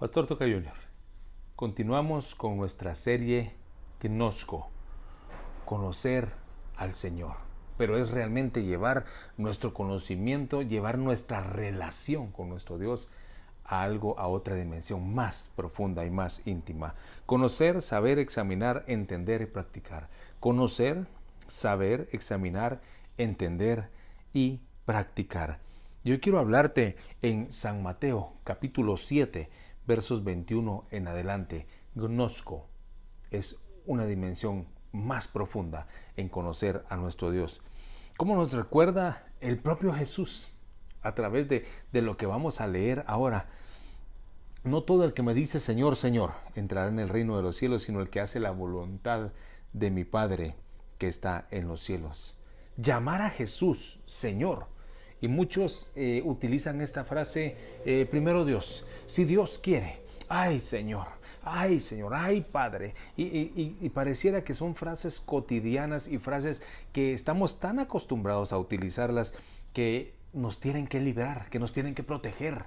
Pastor Toca Junior, continuamos con nuestra serie Gnosco, conocer al Señor. Pero es realmente llevar nuestro conocimiento, llevar nuestra relación con nuestro Dios a otra dimensión más profunda y más íntima. Conocer, saber, examinar, entender y practicar. Conocer, saber, examinar, entender y practicar. Yo quiero hablarte en San Mateo, capítulo 7, versos 21 en adelante. Gnosco es una dimensión más profunda en conocer a nuestro Dios. Como nos recuerda el propio Jesús a través de lo que vamos a leer ahora. No todo el que me dice Señor, Señor, entrará en el reino de los cielos, sino el que hace la voluntad de mi Padre que está en los cielos. Llamar a Jesús Señor. Y muchos utilizan esta frase, primero Dios, si Dios quiere, ay Señor, ay Padre. Y pareciera que son frases cotidianas y frases que estamos tan acostumbrados a utilizarlas que nos tienen que librar, que nos tienen que proteger,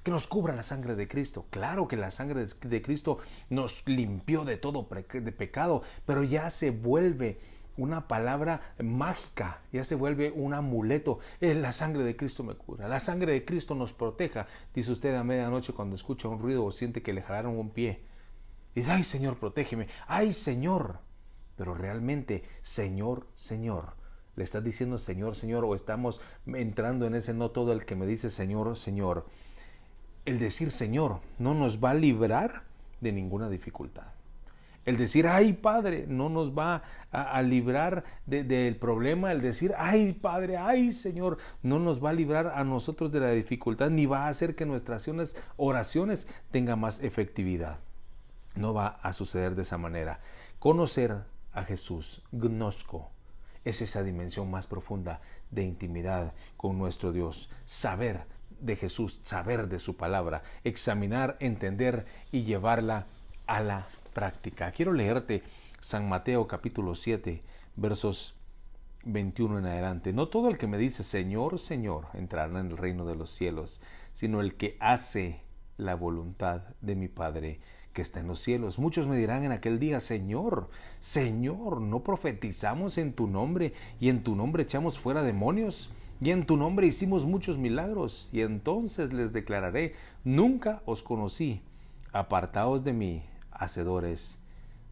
que nos cubra la sangre de Cristo. Claro que la sangre de Cristo nos limpió de todo de pecado, pero ya se vuelve una palabra mágica, ya se vuelve un amuleto. La sangre de Cristo me cura, la sangre de Cristo nos proteja. Dice usted a medianoche cuando escucha un ruido o siente que le jalaron un pie. Dice, ay Señor, protégeme, ay Señor. Pero realmente, Señor, Señor, le estás diciendo Señor, Señor, o estamos entrando en ese no todo el que me dice Señor, Señor. El decir Señor no nos va a librar de ninguna dificultad. El decir, ay Padre, no nos va a librar del problema. El decir, ay Padre, ay Señor, no nos va a librar a nosotros de la dificultad, ni va a hacer que nuestras oraciones tengan más efectividad. No va a suceder de esa manera. Conocer a Jesús, gnosco, es esa dimensión más profunda de intimidad con nuestro Dios. Saber de Jesús, saber de su palabra, examinar, entender y llevarla a la práctica. Quiero leerte San Mateo capítulo 7, versos 21 en adelante. No todo el que me dice Señor, Señor, entrará en el reino de los cielos, sino el que hace la voluntad de mi Padre que está en los cielos. Muchos me dirán en aquel día, Señor, Señor, ¿no profetizamos en tu nombre y en tu nombre echamos fuera demonios? Y en tu nombre hicimos muchos milagros. Y entonces les declararé, nunca os conocí, apartaos de mí, hacedores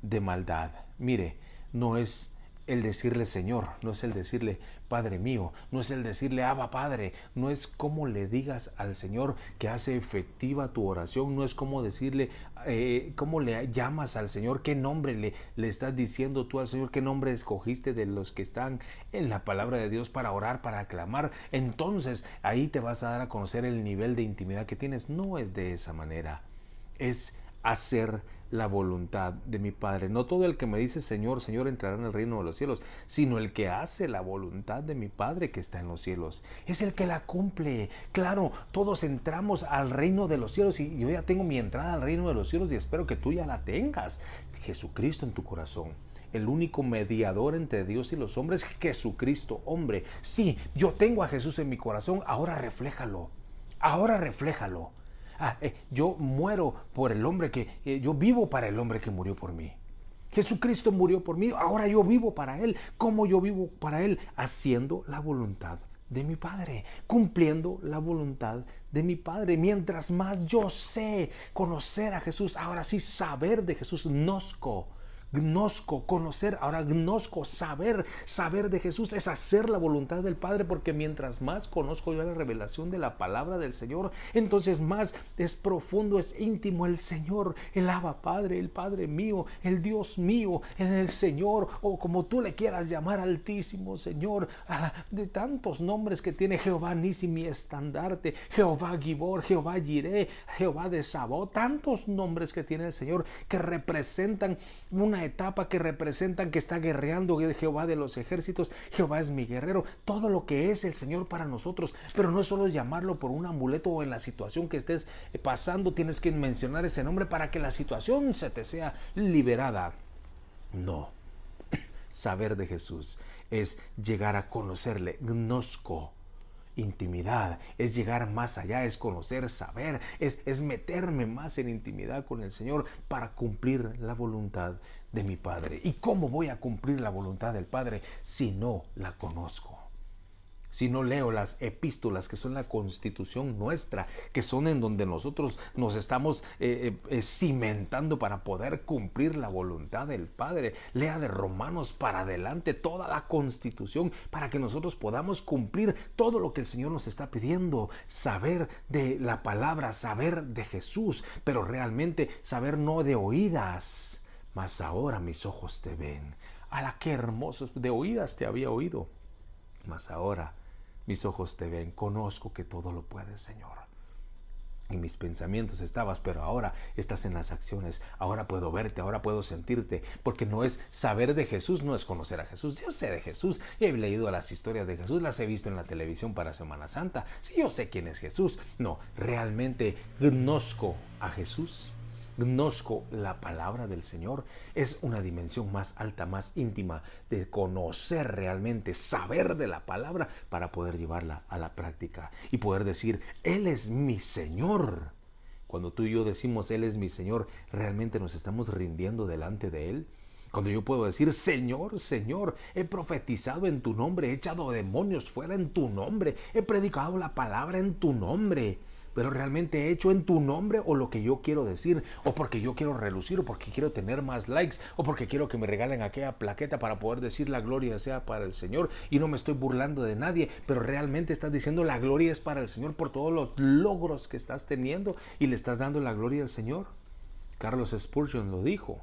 de maldad. Mire, no es el decirle Señor, no es el decirle Padre mío, no es el decirle Abba Padre, no es cómo le digas al Señor que hace efectiva tu oración, no es cómo decirle, cómo le llamas al Señor, qué nombre le estás diciendo tú al Señor, qué nombre escogiste de los que están en la palabra de Dios para orar, para clamar. Entonces ahí te vas a dar a conocer el nivel de intimidad que tienes. No es de esa manera, es hacer la voluntad de mi Padre. No todo el que me dice Señor, Señor entrará en el reino de los cielos, sino el que hace la voluntad de mi Padre que está en los cielos. Es el que la cumple. Claro, todos entramos al reino de los cielos y yo ya tengo mi entrada al reino de los cielos y espero que tú ya la tengas. Jesucristo en tu corazón. El único mediador entre Dios y los hombres, Jesucristo, hombre. Sí, yo tengo a Jesús en mi corazón, ahora refléjalo. Ahora refléjalo. Yo muero por el hombre yo vivo para el hombre que murió por mí. Jesucristo murió por mí, ahora yo vivo para Él. ¿Cómo yo vivo para Él? Haciendo la voluntad de mi Padre, cumpliendo la voluntad de mi Padre. Mientras más yo sé conocer a Jesús, ahora sí saber de Jesús, Gnosco, conocer, ahora gnosco, saber de Jesús es hacer la voluntad del Padre, porque mientras más conozco yo la revelación de la palabra del Señor, entonces más es profundo, es íntimo el Señor, el Abba Padre, el Padre mío, el Dios mío, el Señor, o como tú le quieras llamar, Altísimo Señor, de tantos nombres que tiene Jehová Nisi, mi estandarte, Jehová Gibor, Jehová Jireh, Jehová de Sabot, tantos nombres que tiene el Señor que representan una etapa, que representan que está guerreando Jehová de los ejércitos. Jehová es mi guerrero, todo lo que es el Señor para nosotros. Pero no es solo llamarlo por un amuleto o en la situación que estés pasando tienes que mencionar ese nombre para que la situación se te sea liberada. No, saber de Jesús es llegar a conocerle, gnosco, intimidad, es llegar más allá, es conocer, saber, es meterme más en intimidad con el Señor para cumplir la voluntad de mi Padre. ¿Y cómo voy a cumplir la voluntad del Padre si no la conozco? Si no leo las epístolas, que son la constitución nuestra, que son en donde nosotros nos estamos cimentando para poder cumplir la voluntad del Padre. Lea de Romanos para adelante toda la constitución para que nosotros podamos cumplir todo lo que el Señor nos está pidiendo. Saber de la palabra, saber de Jesús, pero realmente saber no de oídas. Mas ahora mis ojos te ven. ¡Hala, qué hermosos! De oídas te había oído, mas ahora mis ojos te ven. Conozco que todo lo puedes, Señor. En mis pensamientos estabas, pero ahora estás en las acciones. Ahora puedo verte, ahora puedo sentirte. Porque no es saber de Jesús, no es conocer a Jesús. Yo sé de Jesús, he leído las historias de Jesús, las he visto en la televisión para Semana Santa. Sí, yo sé quién es Jesús. No, realmente conozco a Jesús. Conozco la palabra del Señor. Es una dimensión más alta, más íntima de conocer realmente, saber de la palabra para poder llevarla a la práctica y poder decir, Él es mi Señor. Cuando tú y yo decimos Él es mi Señor, realmente nos estamos rindiendo delante de Él. Cuando yo puedo decir, Señor, Señor, he profetizado en tu nombre, he echado demonios fuera en tu nombre, he predicado la palabra en tu nombre, pero realmente he hecho en tu nombre o lo que yo quiero decir, o porque yo quiero relucir, o porque quiero tener más likes, o porque quiero que me regalen aquella plaqueta para poder decir la gloria sea para el Señor, y no me estoy burlando de nadie, pero realmente estás diciendo la gloria es para el Señor por todos los logros que estás teniendo y le estás dando la gloria al Señor. Carlos Spurgeon lo dijo.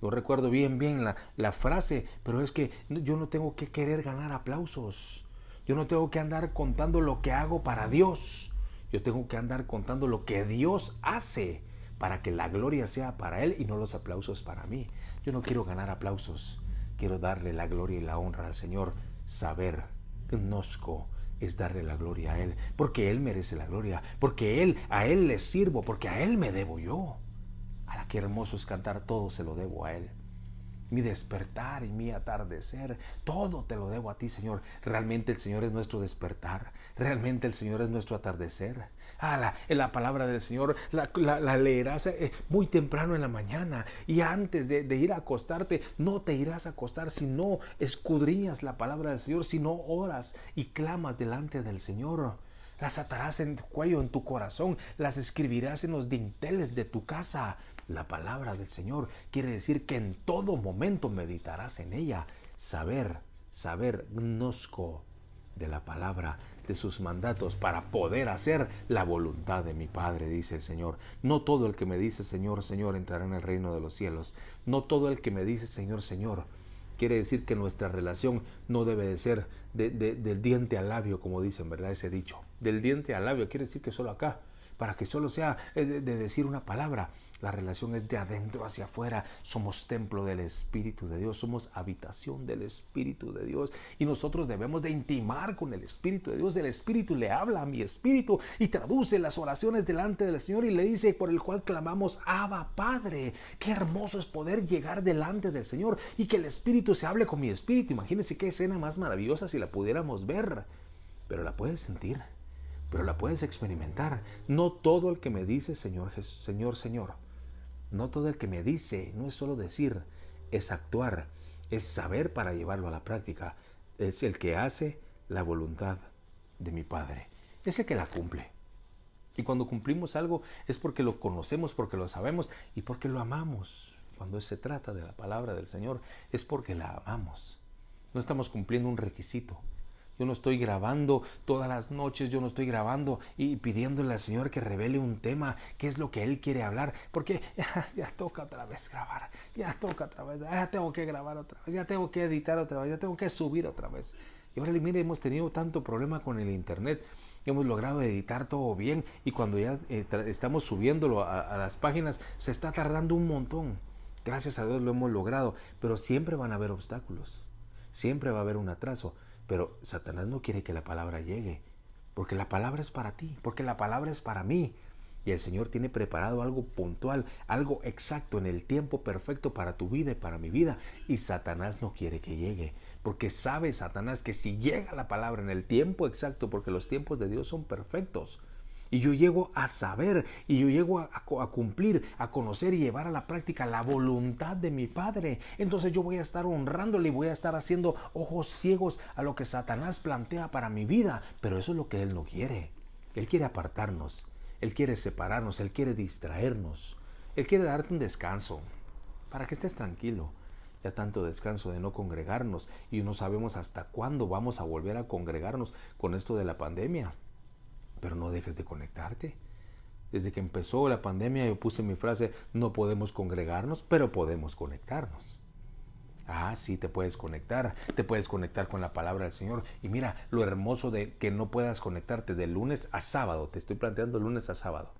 No recuerdo bien la frase, pero es que yo no tengo que querer ganar aplausos. Yo no tengo que andar contando lo que hago para Dios. Yo tengo que andar contando lo que Dios hace para que la gloria sea para Él y no los aplausos para mí. Yo no quiero ganar aplausos. Quiero darle la gloria y la honra al Señor. Saber, conozco, es darle la gloria a Él. Porque Él merece la gloria. Porque a Él le sirvo. Porque a Él me debo yo. ¡Hala, qué hermoso es cantar! Todo se lo debo a Él. Mi despertar y mi atardecer, todo te lo debo a ti, Señor. Realmente el Señor es nuestro despertar, realmente el Señor es nuestro atardecer. La palabra del Señor la leerás muy temprano en la mañana, y antes de ir a acostarte, no te irás a acostar si no escudriñas la palabra del Señor, si no oras y clamas delante del Señor. Las atarás en tu cuello, en tu corazón, las escribirás en los dinteles de tu casa. La palabra del Señor quiere decir que en todo momento meditarás en ella. Saber, conozco de la palabra, de sus mandatos, para poder hacer la voluntad de mi Padre, dice el Señor. No todo el que me dice Señor, Señor entrará en el reino de los cielos. No todo el que me dice Señor, Señor. Quiere decir que nuestra relación no debe de ser del diente al labio, como dicen, ¿verdad? Ese dicho. Del diente al labio quiere decir que solo acá, para que solo sea de decir una palabra. La relación es de adentro hacia afuera. Somos templo del Espíritu de Dios, somos habitación del Espíritu de Dios, y nosotros debemos de intimar con el Espíritu de Dios. El Espíritu le habla a mi espíritu y traduce las oraciones delante del Señor y le dice, por el cual clamamos, Abba, Padre. Qué hermoso es poder llegar delante del Señor y que el Espíritu se hable con mi espíritu. Imagínense qué escena más maravillosa si la pudiéramos ver, pero la puedes sentir, pero la puedes experimentar. No todo el que me dice Señor, Señor, Señor, no todo el que me dice, no es solo decir, es actuar, es saber para llevarlo a la práctica. Es el que hace la voluntad de mi Padre, es el que la cumple. Y cuando cumplimos algo es porque lo conocemos, porque lo sabemos y porque lo amamos. Cuando se trata de la palabra del Señor es porque la amamos. No estamos cumpliendo un requisito. Yo no estoy grabando todas las noches, yo no estoy grabando y pidiéndole al Señor que revele un tema, qué es lo que Él quiere hablar, porque ya toca otra vez grabar, ya toca otra vez, ya tengo que grabar otra vez, ya tengo que editar otra vez, ya tengo que subir otra vez. Y ahora, mire, hemos tenido tanto problema con el internet, hemos logrado editar todo bien, y cuando ya estamos subiéndolo a las páginas, se está tardando un montón. Gracias a Dios lo hemos logrado, pero siempre van a haber obstáculos, siempre va a haber un atraso. Pero Satanás no quiere que la palabra llegue, porque la palabra es para ti, porque la palabra es para mí. Y el Señor tiene preparado algo puntual, algo exacto en el tiempo perfecto para tu vida y para mi vida. Y Satanás no quiere que llegue, porque sabe Satanás que si llega la palabra en el tiempo exacto, porque los tiempos de Dios son perfectos, y yo llego a saber, y yo llego a cumplir, a conocer y llevar a la práctica la voluntad de mi Padre, entonces yo voy a estar honrándole y voy a estar haciendo ojos ciegos a lo que Satanás plantea para mi vida. Pero eso es lo que Él no quiere. Él quiere apartarnos. Él quiere separarnos, Él quiere distraernos, Él quiere darte un descanso para que estés tranquilo. Ya tanto descanso de no congregarnos y no sabemos hasta cuándo vamos a volver a congregarnos con esto de la pandemia. Pero no dejes de conectarte. Desde que empezó la pandemia yo puse mi frase: no podemos congregarnos, pero podemos conectarnos. Ah, sí, te puedes conectar con la palabra del Señor. Y mira, lo hermoso de que no puedas conectarte de lunes a sábado, te estoy planteando lunes a sábado,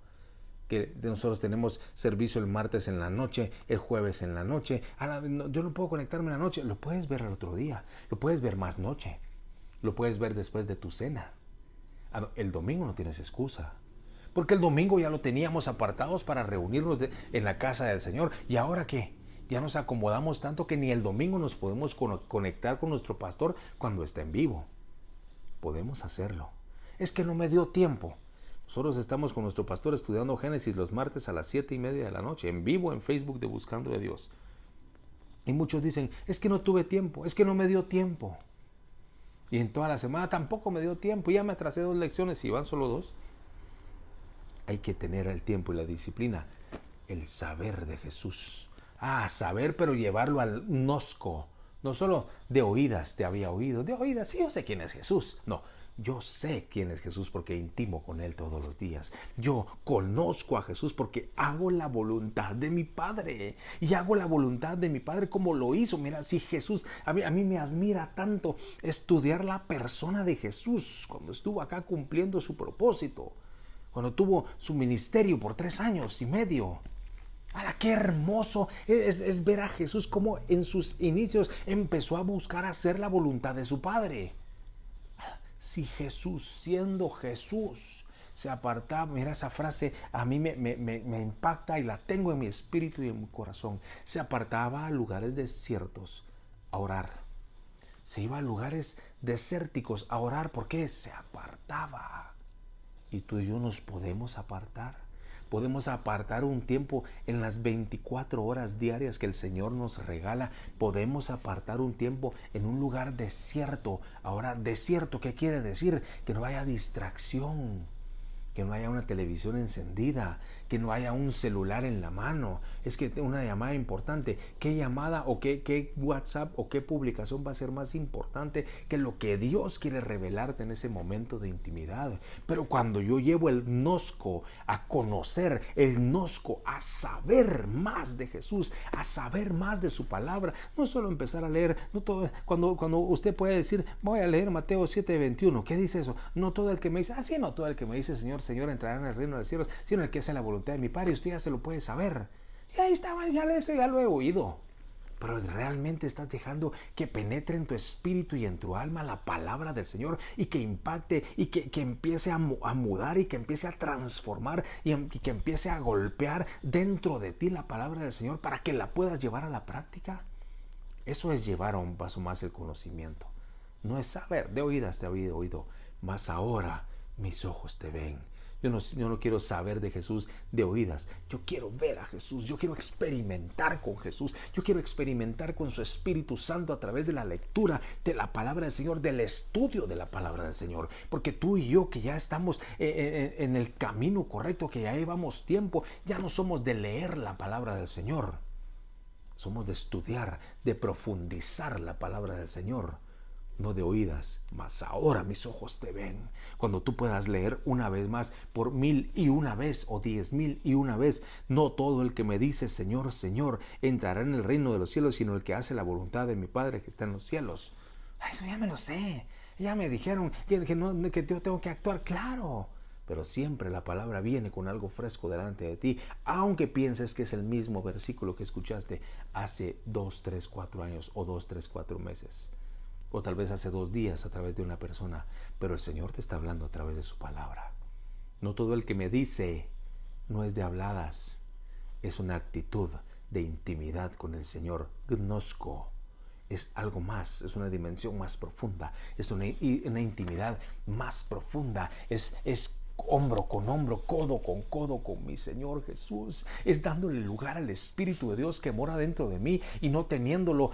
que nosotros tenemos servicio el martes en la noche, el jueves en la noche. Yo no puedo conectarme en la noche, lo puedes ver al otro día, lo puedes ver más noche, lo puedes ver después de tu cena. El domingo no tienes excusa, porque el domingo ya lo teníamos apartados para reunirnos en la casa del Señor. ¿Y ahora qué? Ya nos acomodamos tanto que ni el domingo nos podemos conectar con nuestro pastor cuando está en vivo. Podemos hacerlo. Es que no me dio tiempo. Nosotros estamos con nuestro pastor estudiando Génesis los martes a las 7:30 de la noche, en vivo en Facebook de Buscando a Dios. Y muchos dicen: es que no tuve tiempo, es que no me dio tiempo. Y en toda la semana tampoco me dio tiempo, ya me atrasé 2 lecciones y van solo 2. Hay que tener el tiempo y la disciplina, el saber de Jesús. Saber, pero llevarlo al gnosco. No solo de oídas te había oído, de oídas, sí, yo sé quién es Jesús. No, yo sé quién es Jesús porque intimo con Él todos los días. Yo conozco a Jesús porque hago la voluntad de mi Padre. Y hago la voluntad de mi Padre como lo hizo. Mira, si Jesús, a mí me admira tanto estudiar la persona de Jesús cuando estuvo acá cumpliendo su propósito, cuando tuvo su ministerio por 3 años y medio. ¡Qué hermoso es ver a Jesús como en sus inicios empezó a buscar hacer la voluntad de su Padre! Si Jesús, siendo Jesús, se apartaba, mira esa frase, a mí me impacta y la tengo en mi espíritu y en mi corazón. Se apartaba a lugares desiertos a orar. Se iba a lugares desérticos a orar. ¿Por qué? Se apartaba. Y tú y yo nos podemos apartar. Podemos apartar un tiempo en las 24 horas diarias que el Señor nos regala. Podemos apartar un tiempo en un lugar desierto. Ahora, desierto, ¿qué quiere decir? Que no haya distracción, que no haya una televisión encendida, que no haya un celular en la mano. Es que una llamada importante, ¿qué llamada o qué WhatsApp o qué publicación va a ser más importante que lo que Dios quiere revelarte en ese momento de intimidad? Pero cuando yo llevo el gnosco a conocer, el gnosco a saber más de Jesús, a saber más de su palabra, no solo empezar a leer, no todo, cuando usted puede decir: voy a leer Mateo 7:21, ¿qué dice eso? No todo el que me dice, sí, no todo el que me dice Señor, Señor entrará en el reino de los cielos, sino el que hace la voluntad de mi Padre. Y usted ya se lo puede saber. Y ahí estaba, ya lo he oído. Pero realmente estás dejando que penetre en tu espíritu y en tu alma la palabra del Señor y que impacte y que empiece a mudar y que empiece a transformar y que empiece a golpear dentro de ti la palabra del Señor para que la puedas llevar a la práctica. Eso es llevar a un paso más el conocimiento. No es saber, de oídas te había oído, mas ahora mis ojos te ven. Yo no quiero saber de Jesús de oídas. Yo quiero ver a Jesús. Yo quiero experimentar con Jesús. Yo quiero experimentar con su Espíritu Santo a través de la lectura de la palabra del Señor, del estudio de la palabra del Señor. Porque tú y yo, que ya estamos en el camino correcto, que ya llevamos tiempo, ya no somos de leer la palabra del Señor. Somos de estudiar, de profundizar la palabra del Señor. No de oídas, mas ahora mis ojos te ven. Cuando tú puedas leer una vez más, por 1001 vez o 10,001 vez, no todo el que me dice Señor, Señor, entrará en el reino de los cielos, sino el que hace la voluntad de mi Padre que está en los cielos. Eso ya me lo sé. Ya me dijeron que yo tengo que actuar, claro. Pero siempre la palabra viene con algo fresco delante de ti, aunque pienses que es el mismo versículo que escuchaste hace 2, 3, 4 años o 2, 3, 4 meses. O tal vez hace 2 días a través de una persona, pero el Señor te está hablando a través de su palabra. No todo el que me dice no es de habladas, es una actitud de intimidad con el Señor. Gnosko es algo más, es una dimensión más profunda, es una intimidad más profunda, es hombro con hombro, codo con mi Señor Jesús. Es dándole lugar al Espíritu de Dios que mora dentro de mí y no teniéndolo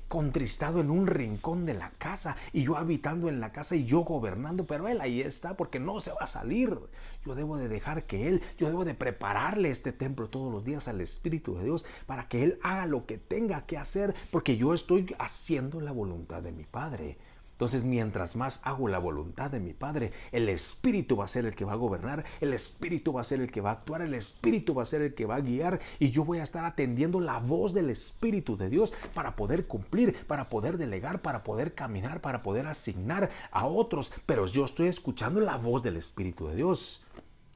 contristado en un rincón de la casa y yo habitando en la casa y yo gobernando, pero Él ahí está porque no se va a salir. Yo debo de dejar que yo debo de prepararle este templo todos los días al Espíritu de Dios para que Él haga lo que tenga que hacer, porque yo estoy haciendo la voluntad de mi Padre. Entonces, mientras más hago la voluntad de mi Padre, el Espíritu va a ser el que va a gobernar, el Espíritu va a ser el que va a actuar, el Espíritu va a ser el que va a guiar y yo voy a estar atendiendo la voz del Espíritu de Dios para poder cumplir, para poder delegar, para poder caminar, para poder asignar a otros. Pero yo estoy escuchando la voz del Espíritu de Dios.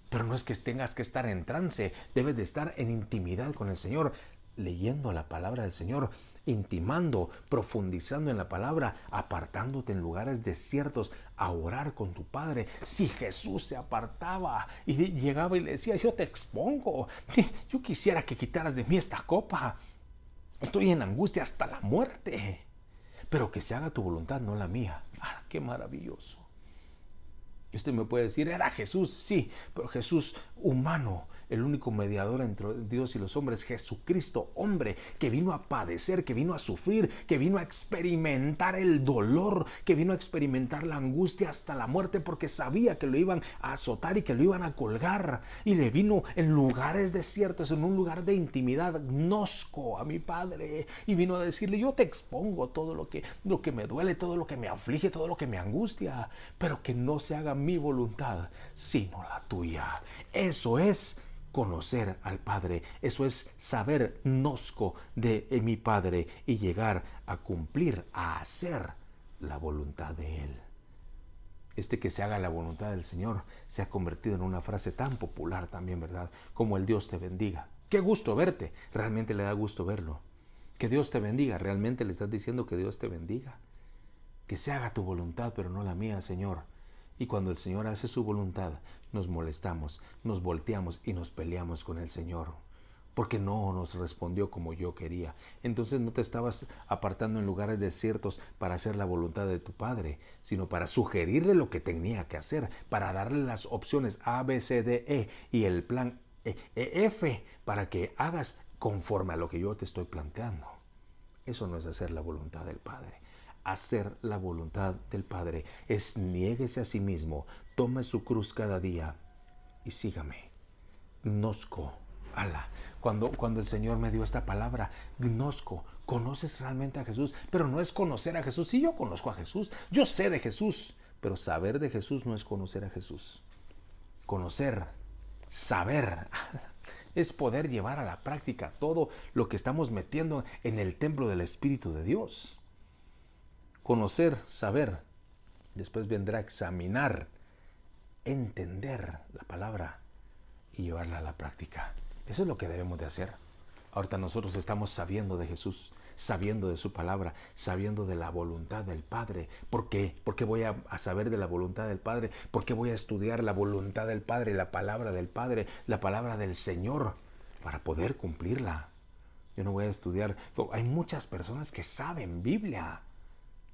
Pero no es que tengas que estar en trance, debes de estar en intimidad con el Señor, leyendo la palabra del Señor, intimando, profundizando en la palabra, apartándote en lugares desiertos a orar con tu Padre. Si Jesús se apartaba y llegaba y le decía, yo te expongo, yo quisiera que quitaras de mí esta copa, estoy en angustia hasta la muerte, pero que se haga tu voluntad, no la mía. ¡Ah, qué maravilloso! Usted me puede decir, era Jesús, sí, pero Jesús humano, el único mediador entre Dios y los hombres, Jesucristo, hombre, que vino a padecer, que vino a sufrir, que vino a experimentar el dolor, que vino a experimentar la angustia hasta la muerte, porque sabía que lo iban a azotar y que lo iban a colgar. Y le vino en lugares desiertos, en un lugar de intimidad, gnosko a mi Padre, y vino a decirle, yo te expongo todo lo que me duele, todo lo que me aflige, todo lo que me angustia, pero que no se haga mi voluntad, sino la tuya. Eso es conocer al Padre, eso es saber gnosko de mi Padre y llegar a cumplir, a hacer la voluntad de Él. Que se haga la voluntad del Señor se ha convertido en una frase tan popular también, ¿verdad? Como el Dios te bendiga. Qué gusto verte, realmente le da gusto verlo. Que Dios te bendiga, realmente le estás diciendo que Dios te bendiga. Que se haga tu voluntad, pero no la mía, Señor. Y cuando el Señor hace su voluntad, nos molestamos, nos volteamos y nos peleamos con el Señor, porque no nos respondió como yo quería. Entonces no te estabas apartando en lugares desiertos para hacer la voluntad de tu Padre, sino para sugerirle lo que tenía que hacer, para darle las opciones A, B, C, D, E y el plan F para que hagas conforme a lo que yo te estoy planteando. Eso no es hacer la voluntad del Padre. Hacer la voluntad del Padre es niéguese a sí mismo, tome su cruz cada día y sígame. Gnosko, ala. Cuando el Señor me dio esta palabra, gnosko, conoces realmente a Jesús, pero no es conocer a Jesús. Sí, yo conozco a Jesús, yo sé de Jesús, pero saber de Jesús no es conocer a Jesús. Conocer, saber, es poder llevar a la práctica todo lo que estamos metiendo en el templo del Espíritu de Dios. Conocer, saber, después vendrá examinar, entender la palabra y llevarla a la práctica. Eso es lo que debemos de hacer. Ahorita nosotros estamos sabiendo de Jesús, sabiendo de su palabra, sabiendo de la voluntad del Padre. ¿Por qué? ¿Por qué voy a saber de la voluntad del Padre? ¿Por qué voy a estudiar la voluntad del Padre, la palabra del Padre, la palabra del Señor, para poder cumplirla? Yo no voy a estudiar. Hay muchas personas que saben Biblia,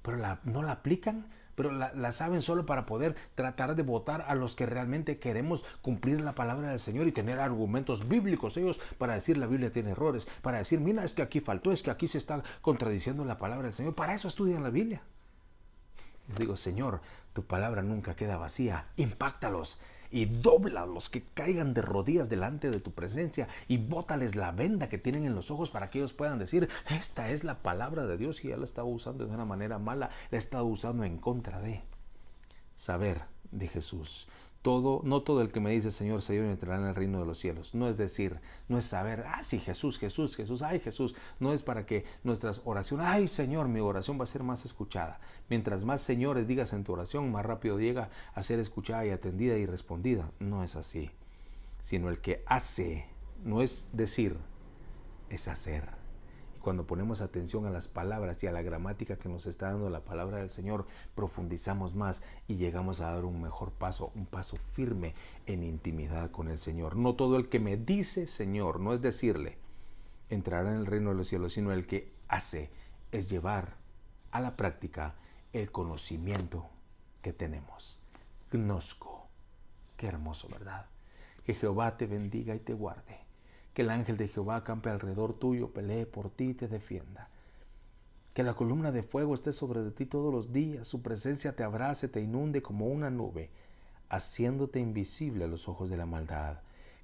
pero no la aplican, pero la saben solo para poder tratar de votar a los que realmente queremos cumplir la palabra del Señor y tener argumentos bíblicos ellos para decir la Biblia tiene errores, para decir, mira, es que aquí faltó, es que aquí se está contradiciendo la palabra del Señor. Para eso estudian la Biblia. Les digo, Señor, tu palabra nunca queda vacía, impáctalos y dóblalos, que caigan de rodillas delante de tu presencia y bótales la venda que tienen en los ojos para que ellos puedan decir, esta es la palabra de Dios y Él la estaba usando de una manera mala, la estaba usando en contra de. Saber de Jesús. No todo el que me dice Señor, Señor entrará en el reino de los cielos. No es decir, no es saber, sí, Jesús, ay Jesús. No es para que nuestras oraciones, ay Señor, mi oración va a ser más escuchada. Mientras más señores digas en tu oración, más rápido llega a ser escuchada y atendida y respondida. No es así. Sino el que hace, no es decir, es hacer. cuando ponemos atención a las palabras y a la gramática que nos está dando la palabra del Señor, profundizamos más y llegamos a dar un mejor paso, un paso firme en intimidad con el Señor. No todo el que me dice Señor, no es decirle, entrará en el reino de los cielos, sino el que hace, es llevar a la práctica el conocimiento que tenemos. Gnosko. Qué hermoso, ¿verdad? Que Jehová te bendiga y te guarde. Que el ángel de Jehová acampe alrededor tuyo, pelee por ti y te defienda. Que la columna de fuego esté sobre de ti todos los días, su presencia te abrace, te inunde como una nube, haciéndote invisible a los ojos de la maldad.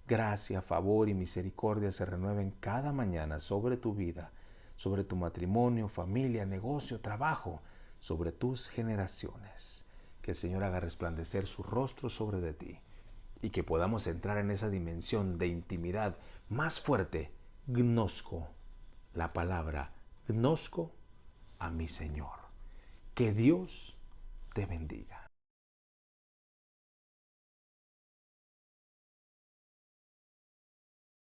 Gracia, favor y misericordia se renueven cada mañana sobre tu vida, sobre tu matrimonio, familia, negocio, trabajo, sobre tus generaciones. Que el Señor haga resplandecer su rostro sobre de ti y que podamos entrar en esa dimensión de intimidad más fuerte. Gnosko, la palabra gnosko a mi Señor. Que Dios te bendiga.